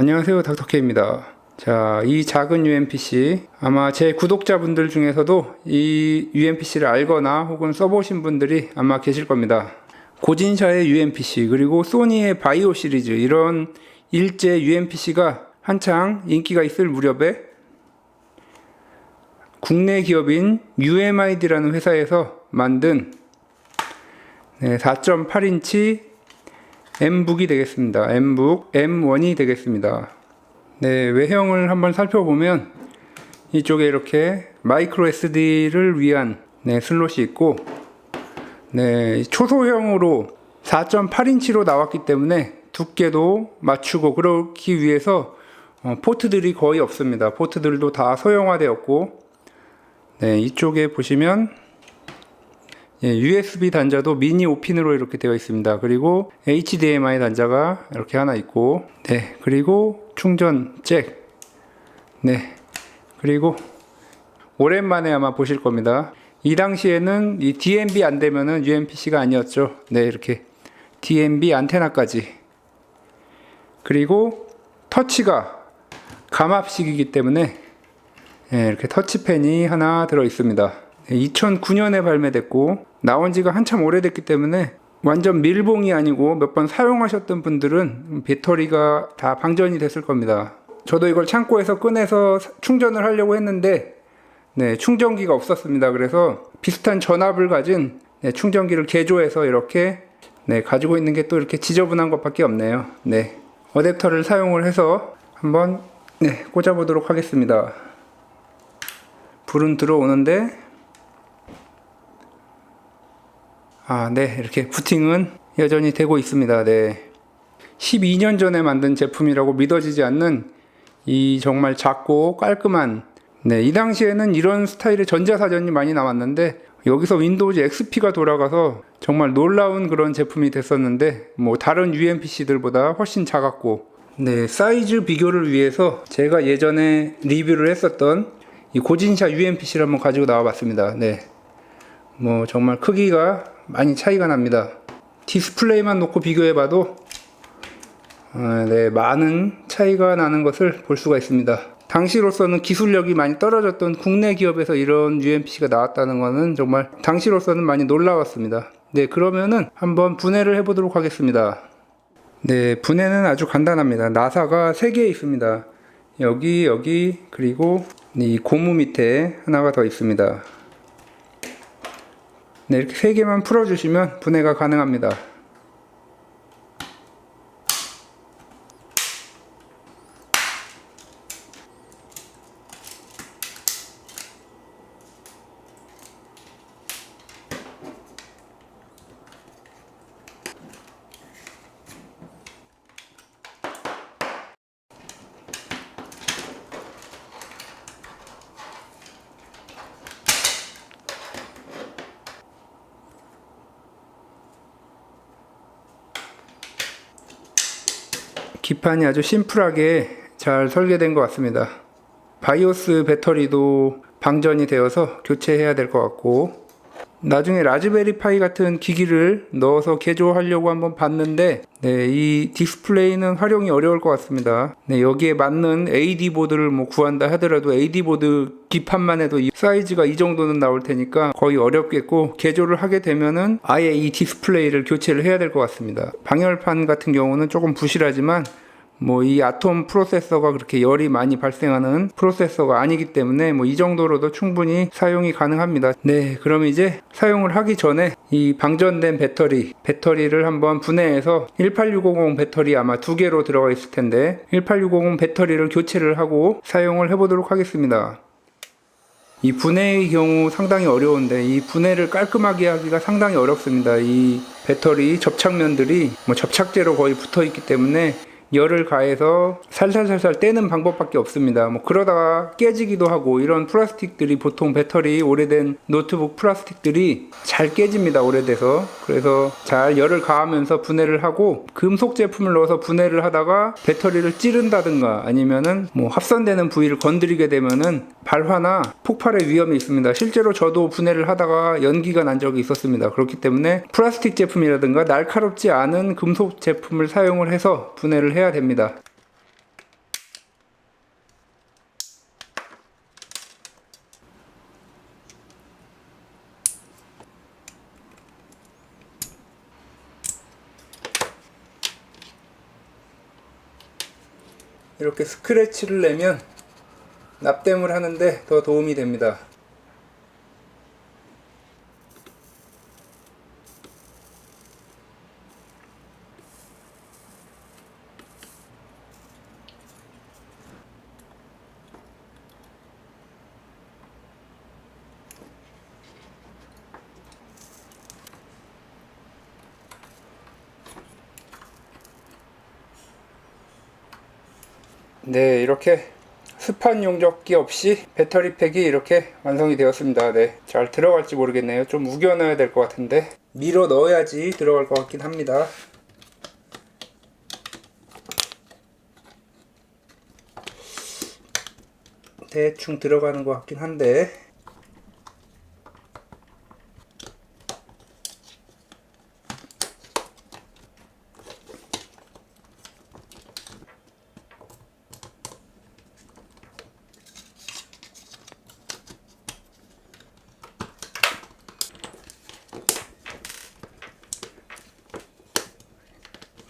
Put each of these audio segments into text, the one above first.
안녕하세요, 닥터케입니다. 자, 이 작은 UMPC, 아마 제 구독자분들 중에서도 이 UMPC를 알거나 혹은 써보신 분들이 아마 계실 겁니다. 고진샤의 UMPC, 그리고 소니의 바이오 시리즈, 이런 일제 UMPC가 한창 인기가 있을 무렵에 국내 기업인 UMID라는 회사에서 만든 4.8인치 M북이 되겠습니다. M북 M1이 되겠습니다. 외형을 한번 살펴보면 이쪽에 이렇게 마이크로 SD를 위한 슬롯이 있고, 초소형으로 4.8인치로 나왔기 때문에 두께도 맞추고 그러기 위해서 포트들이 거의 없습니다. 포트들도 다 소형화되었고, 이쪽에 보시면 USB 단자도 미니 5핀으로 이렇게 되어 있습니다. 그리고 HDMI 단자가 이렇게 하나 있고, 그리고 충전 잭, 그리고 오랜만에 아마 보실 겁니다. 이 당시에는 이 DMB 안 되면은 UMPC가 아니었죠. 이렇게 DMB 안테나까지, 그리고 터치가 감압식이기 때문에 이렇게 터치펜이 하나 들어 있습니다. 2009년에 발매됐고 나온 지가 한참 오래됐기 때문에 완전 밀봉이 아니고 몇 번 사용하셨던 분들은 배터리가 다 방전이 됐을 겁니다. 저도 이걸 창고에서 꺼내서 충전을 하려고 했는데 충전기가 없었습니다. 그래서 비슷한 전압을 가진 충전기를 개조해서 이렇게 가지고 있는 게 또 이렇게 지저분한 것밖에 없네요. 어댑터를 사용을 해서 한번 꽂아 보도록 하겠습니다. 불은 들어오는데 이렇게 부팅은 여전히 되고 있습니다. 12년 전에 만든 제품이라고 믿어지지 않는 이 정말 작고 깔끔한, 이 당시에는 이런 스타일의 전자사전이 많이 나왔는데 여기서 윈도우즈 XP가 돌아가서 정말 놀라운 그런 제품이 됐었는데, 다른 UMPC들보다 훨씬 작았고, 사이즈 비교를 위해서 제가 예전에 리뷰를 했었던 이 고진샤 UMPC를 한번 가지고 나와 봤습니다. 정말 크기가 많이 차이가 납니다. 디스플레이만 놓고 비교해봐도 많은 차이가 나는 것을 볼 수가 있습니다. 당시로서는 기술력이 많이 떨어졌던 국내 기업에서 이런 UMPC가 나왔다는 것은 정말 당시로서는 많이 놀라웠습니다. 그러면은 한번 분해를 해보도록 하겠습니다. 분해는 아주 간단합니다. 나사가 3개 있습니다. 여기, 그리고 이 고무 밑에 하나가 더 있습니다. 이렇게 3개만 풀어주시면 분해가 가능합니다. 기판이 아주 심플하게 잘 설계된 것 같습니다. 바이오스 배터리도 방전이 되어서 교체해야 될 것 같고, 나중에 라즈베리 파이 같은 기기를 넣어서 개조하려고 한번 봤는데 이 디스플레이는 활용이 어려울 것 같습니다. 여기에 맞는 AD 보드를 구한다 하더라도 AD 보드 기판만 해도 이 사이즈가 이 정도는 나올 테니까 거의 어렵겠고, 개조를 하게 되면은 아예 이 디스플레이를 교체를 해야 될 것 같습니다. 방열판 같은 경우는 조금 부실하지만 이 아톰 프로세서가 그렇게 열이 많이 발생하는 프로세서가 아니기 때문에 이 정도로도 충분히 사용이 가능합니다. 그럼 이제 사용을 하기 전에 이 방전된 배터리를 한번 분해해서 18650 배터리 아마 2개로 들어가 있을 텐데 18650 배터리를 교체를 하고 사용을 해보도록 하겠습니다. 이 분해의 경우 상당히 어려운데 이 분해를 깔끔하게 하기가 상당히 어렵습니다. 이 배터리 접착면들이 접착제로 거의 붙어 있기 때문에 열을 가해서 살살살살 떼는 방법밖에 없습니다. 그러다가 깨지기도 하고, 이런 플라스틱들이 보통 배터리 오래된 노트북 플라스틱들이 잘 깨집니다. 오래돼서. 그래서 잘 열을 가하면서 분해를 하고, 금속 제품을 넣어서 분해를 하다가 배터리를 찌른다든가 아니면은 합선되는 부위를 건드리게 되면은 발화나 폭발의 위험이 있습니다. 실제로 저도 분해를 하다가 연기가 난 적이 있었습니다. 그렇기 때문에 플라스틱 제품이라든가 날카롭지 않은 금속 제품을 사용을 해서 분해를 해야 됩니다. 이렇게 스크래치를 내면 납땜을 하는데 더 도움이 됩니다. 네, 이렇게 스판 용접기 없이 배터리 팩이 이렇게 완성이 되었습니다. 네, 잘 들어갈지 모르겠네요. 좀 우겨놔야 될 것 같은데 밀어 넣어야지 들어갈 것 같긴 합니다. 대충 들어가는 것 같긴 한데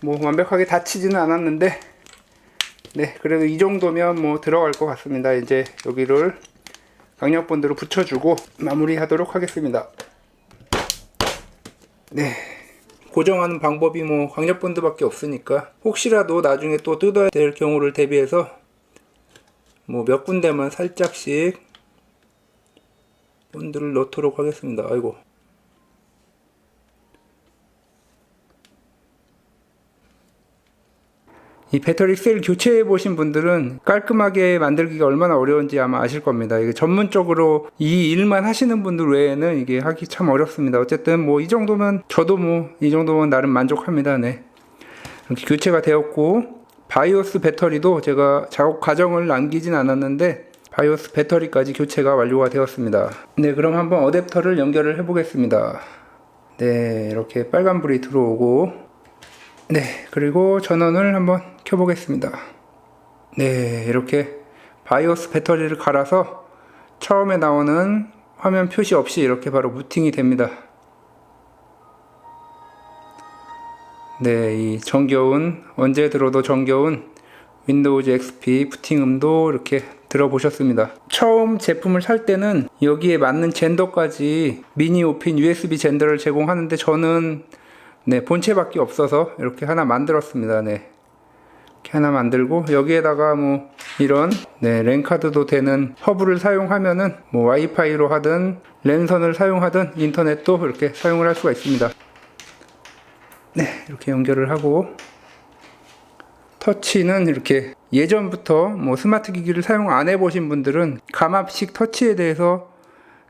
뭐 완벽하게 닫히지는 않았는데 네, 그래도 이 정도면 뭐 들어갈 것 같습니다. 이제 여기를 강력본드로 붙여주고 마무리 하도록 하겠습니다. 네, 고정하는 방법이 뭐 강력본드밖에 없으니까 혹시라도 나중에 또 뜯어야 될 경우를 대비해서 뭐 몇 군데만 살짝씩 본드를 넣도록 하겠습니다. 아이고, 이 배터리 셀 교체해 보신 분들은 깔끔하게 만들기가 얼마나 어려운지 아마 아실 겁니다. 이게 전문적으로 이 일만 하시는 분들 외에는 이게 하기 참 어렵습니다. 어쨌든 뭐 이 정도면 저도 뭐 이 정도면 나름 만족합니다. 네, 이렇게 교체가 되었고 바이오스 배터리도 제가 작업 과정을 남기진 않았는데 바이오스 배터리까지 교체가 완료가 되었습니다. 네, 그럼 한번 어댑터를 연결을 해 보겠습니다. 네, 이렇게 빨간불이 들어오고 네, 그리고 전원을 한번 켜보겠습니다. 네, 이렇게 바이오스 배터리를 갈아서 처음에 나오는 화면 표시 없이 이렇게 바로 부팅이 됩니다. 네, 이 정겨운, 언제 들어도 정겨운 윈도우즈 XP 부팅음도 이렇게 들어보셨습니다. 처음 제품을 살 때는 여기에 맞는 젠더까지 미니 오핀 USB 젠더를 제공하는데 저는 네, 본체밖에 없어서 이렇게 하나 만들었습니다. 네, 이렇게 하나 만들고 여기에다가 뭐 이런 네, 랜카드도 되는 허브를 사용하면은 뭐 와이파이로 하든 랜선을 사용하든 인터넷도 이렇게 사용을 할 수가 있습니다. 네, 이렇게 연결을 하고 터치는 이렇게 예전부터 뭐 스마트 기기를 사용 안 해보신 분들은 감압식 터치에 대해서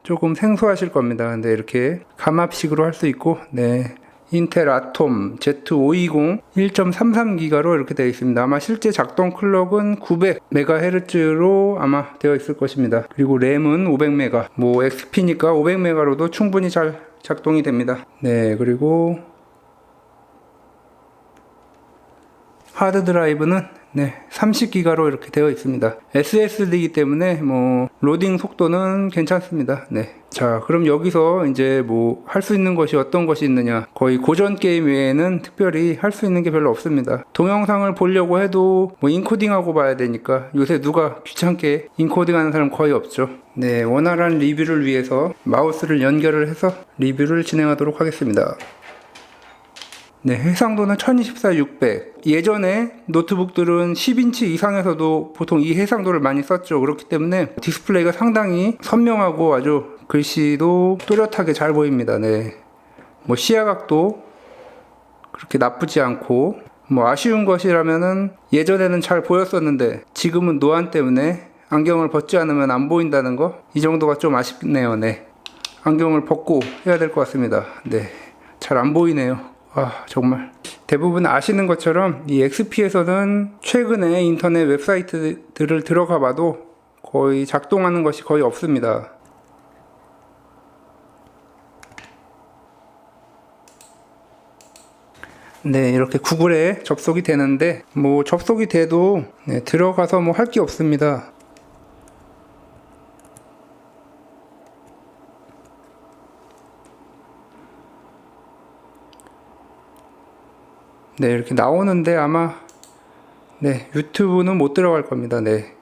조금 생소하실 겁니다. 근데 이렇게 감압식으로 할 수 있고 네, 인텔 아톰 Z520 1.33기가로 이렇게 되어 있습니다. 아마 실제 작동 클럭은 900MHz로 아마 되어 있을 것입니다. 그리고 램은 500MB, 뭐 XP니까 500MB로도 충분히 잘 작동이 됩니다. 네, 그리고 하드 드라이브는 네, 30기가로 이렇게 되어 있습니다. SSD이기 때문에 뭐 로딩 속도는 괜찮습니다. 네. 자, 그럼 여기서 이제 뭐 할 수 있는 것이 어떤 것이 있느냐? 거의 고전 게임 외에는 특별히 할 수 있는 게 별로 없습니다. 동영상을 보려고 해도 뭐 인코딩하고 봐야 되니까 요새 누가 귀찮게 인코딩하는 사람 거의 없죠. 네, 원활한 리뷰를 위해서 마우스를 연결을 해서 리뷰를 진행하도록 하겠습니다. 네, 해상도는 1024-600. 예전에 노트북들은 10인치 이상에서도 보통 이 해상도를 많이 썼죠. 그렇기 때문에 디스플레이가 상당히 선명하고 아주 글씨도 또렷하게 잘 보입니다. 네. 뭐 시야각도 그렇게 나쁘지 않고, 뭐 아쉬운 것이라면은 예전에는 잘 보였었는데 지금은 노안 때문에 안경을 벗지 않으면 안 보인다는 거, 이 정도가 좀 아쉽네요. 네. 안경을 벗고 해야 될 것 같습니다. 네. 잘 안 보이네요. 아, 정말 대부분 아시는 것처럼 이 XP에서는 최근에 인터넷 웹사이트들을 들어가 봐도 거의 작동하는 것이 거의 없습니다. 네, 이렇게 구글에 접속이 되는데 뭐 접속이 돼도 네, 들어가서 뭐 할 게 없습니다. 네, 이렇게 나오는데 아마 네, 유튜브는 못 들어갈 겁니다. 네.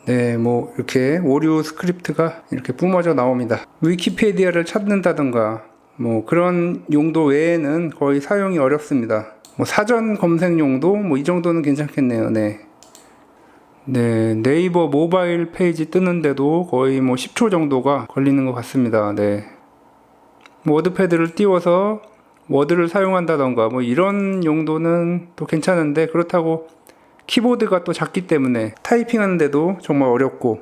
네, 뭐 이렇게 오류 스크립트가 이렇게 뿜어져 나옵니다. 위키피디아를 찾는다던가 뭐 그런 용도 외에는 거의 사용이 어렵습니다. 뭐 사전 검색용도 뭐 이 정도는 괜찮겠네요. 네. 네, 네이버 모바일 페이지 뜨는데도 거의 뭐 10초 정도가 걸리는 것 같습니다. 네. 워드패드를 띄워서 워드를 사용한다던가 뭐 이런 용도는 또 괜찮은데, 그렇다고 키보드가 또 작기 때문에 타이핑 하는데도 정말 어렵고,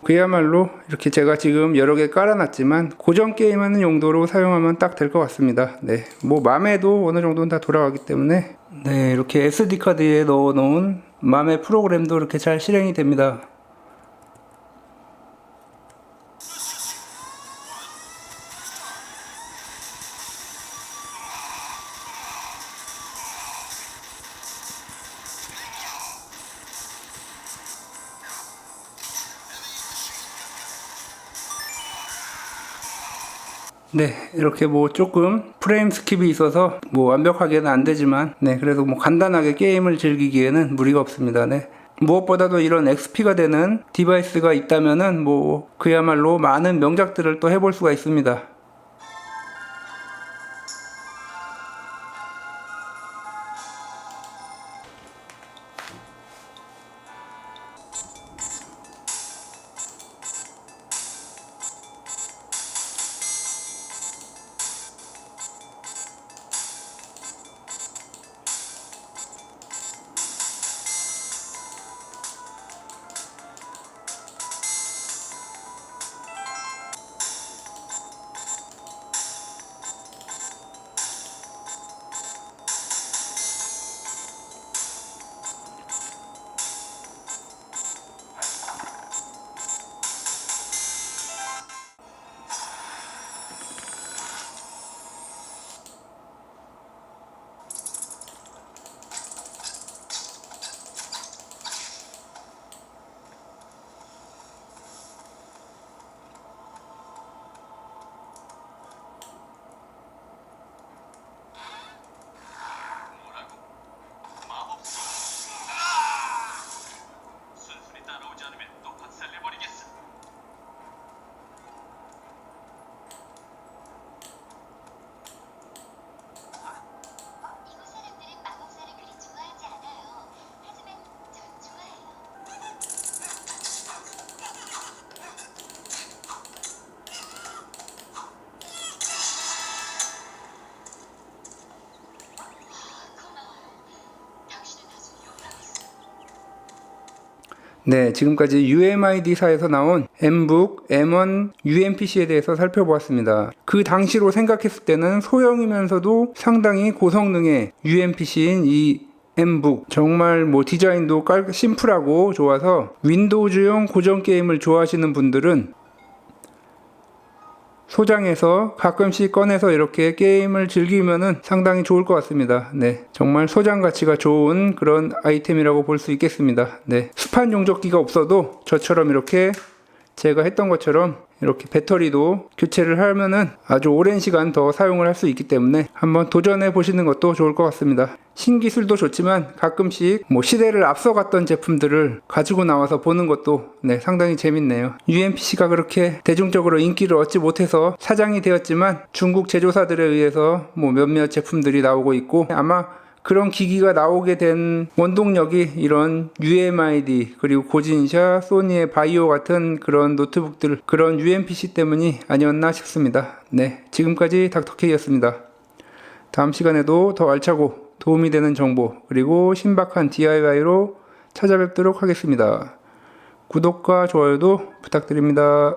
그야말로 이렇게 제가 지금 여러 개 깔아놨지만 고정 게임하는 용도로 사용하면 딱 될 것 같습니다. 네, 뭐 맘에도 어느 정도는 다 돌아가기 때문에, 네, 이렇게 SD카드에 넣어 놓은 맘의 프로그램도 이렇게 잘 실행이 됩니다. 네, 이렇게 뭐 조금 프레임 스킵이 있어서 뭐 완벽하게는 안 되지만, 네, 그래도 뭐 간단하게 게임을 즐기기에는 무리가 없습니다. 네. 무엇보다도 이런 XP가 되는 디바이스가 있다면은 뭐 그야말로 많은 명작들을 또 해볼 수가 있습니다. 네, 지금까지 UMID사에서 나온 Mbook M1 UMPC에 대해서 살펴보았습니다. 그 당시로 생각했을 때는 소형이면서도 상당히 고성능의 UMPC인 이 Mbook, 정말 뭐 디자인도 심플하고 좋아서 윈도우즈용 고전 게임을 좋아하시는 분들은 소장해서 가끔씩 꺼내서 이렇게 게임을 즐기면은 상당히 좋을 것 같습니다. 네, 정말 소장 가치가 좋은 그런 아이템이라고 볼 수 있겠습니다. 네, 수판 용접기가 없어도 저처럼 이렇게 제가 했던 것처럼 이렇게 배터리도 교체를 하면은 아주 오랜 시간 더 사용을 할 수 있기 때문에 한번 도전해 보시는 것도 좋을 것 같습니다. 신기술도 좋지만 가끔씩 뭐 시대를 앞서갔던 제품들을 가지고 나와서 보는 것도 네, 상당히 재밌네요. UMPC가 그렇게 대중적으로 인기를 얻지 못해서 사장이 되었지만 중국 제조사들에 의해서 뭐 몇몇 제품들이 나오고 있고, 아마 그런 기기가 나오게 된 원동력이 이런 UMID 그리고 고진샤, 소니의 바이오 같은 그런 노트북들, 그런 UMPC 때문이 아니었나 싶습니다. 네, 지금까지 닥터케이였습니다. 다음 시간에도 더 알차고 도움이 되는 정보 그리고 신박한 DIY로 찾아뵙도록 하겠습니다. 구독과 좋아요도 부탁드립니다.